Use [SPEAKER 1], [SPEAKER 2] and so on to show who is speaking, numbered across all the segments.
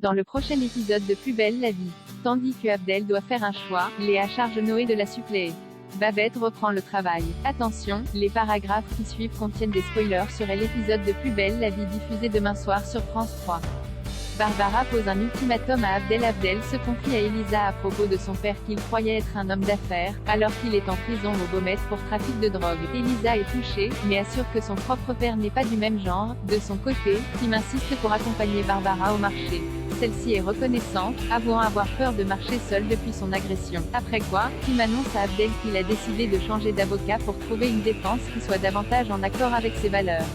[SPEAKER 1] Dans le prochain épisode de Plus belle la vie. Tandis que Abdel doit faire un choix, Léa charge Noé de la suppléer. Babette reprend le travail. Attention, les paragraphes qui suivent contiennent des spoilers sur l'épisode de Plus belle la vie diffusé demain soir sur France 3. Barbara pose un ultimatum à Abdel. Abdel se confie à Elisa à propos de son père qu'il croyait être un homme d'affaires, alors qu'il est en prison au Beaumet pour trafic de drogue. Elisa est touchée, mais assure que son propre père n'est pas du même genre. De son côté, Tim insiste pour accompagner Barbara au marché. Celle-ci est reconnaissante, avouant avoir peur de marcher seule depuis son agression. Après quoi, Tim annonce à Abdel qu'il a décidé de changer d'avocat pour trouver une défense qui soit davantage en accord avec ses valeurs.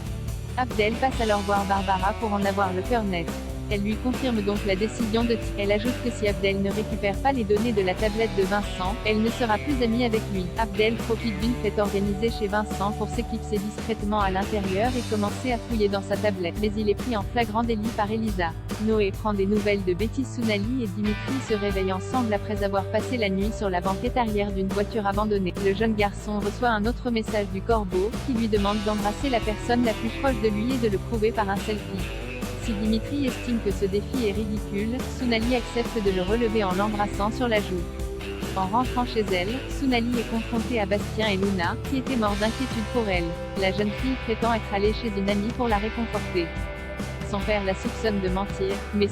[SPEAKER 1] Abdel passe alors voir Barbara pour en avoir le cœur net. Elle lui confirme donc la décision de Tim. Elle ajoute que si Abdel ne récupère pas les données de la tablette de Vincent, elle ne sera plus amie avec lui. Abdel profite d'une fête organisée chez Vincent pour s'éclipser discrètement à l'intérieur et commencer à fouiller dans sa tablette. Mais il est pris en flagrant délit par Elisa. Noé prend des nouvelles de Betty. Sounali et Dimitri se réveillent ensemble après avoir passé la nuit sur la banquette arrière d'une voiture abandonnée. Le jeune garçon reçoit un autre message du corbeau, qui lui demande d'embrasser la personne la plus proche de lui et de le prouver par un selfie. Si Dimitri estime que ce défi est ridicule, Sounali accepte de le relever en l'embrassant sur la joue. En rentrant chez elle, Sounali est confrontée à Bastien et Luna, qui étaient morts d'inquiétude pour elle. La jeune fille prétend être allée chez une amie pour la réconforter. Son père la soupçonne de mentir, mais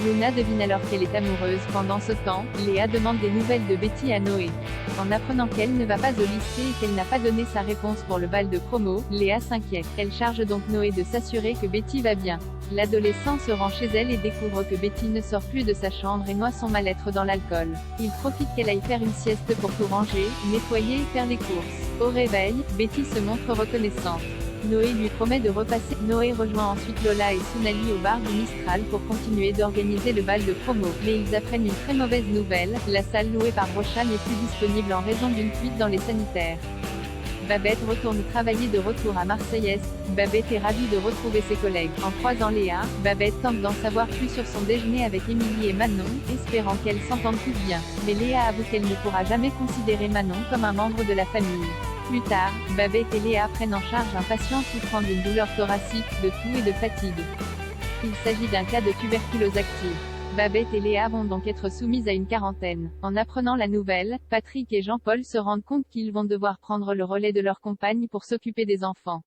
[SPEAKER 1] Luna devine alors qu'elle est amoureuse. Pendant ce temps, Léa demande des nouvelles de Betty à Noé. En apprenant qu'elle ne va pas au lycée et qu'elle n'a pas donné sa réponse pour le bal de promo, Léa s'inquiète. Elle charge donc Noé de s'assurer que Betty va bien. L'adolescent se rend chez elle et découvre que Betty ne sort plus de sa chambre et noie son mal-être dans l'alcool. Il profite qu'elle aille faire une sieste pour tout ranger, nettoyer et faire les courses. Au réveil, Betty se montre reconnaissante. Noé lui promet de repasser. Noé rejoint ensuite Lola et Sounali au bar du Mistral pour continuer d'organiser le bal de promo. Mais ils apprennent une très mauvaise nouvelle, la salle louée par Rocha n'est plus disponible en raison d'une fuite dans les sanitaires. Babette retourne travailler de retour à Marseille-Est. Babette est ravie de retrouver ses collègues. En croisant Léa, Babette tente d'en savoir plus sur son déjeuner avec Émilie et Manon, espérant qu'elles s'entendent plus bien. Mais Léa avoue qu'elle ne pourra jamais considérer Manon comme un membre de la famille. Plus tard, Babette et Léa prennent en charge un patient souffrant d'une douleur thoracique, de toux et de fatigue. Il s'agit d'un cas de tuberculose active. Babette et Léa vont donc être soumises à une quarantaine. En apprenant la nouvelle, Patrick et Jean-Paul se rendent compte qu'ils vont devoir prendre le relais de leur compagne pour s'occuper des enfants.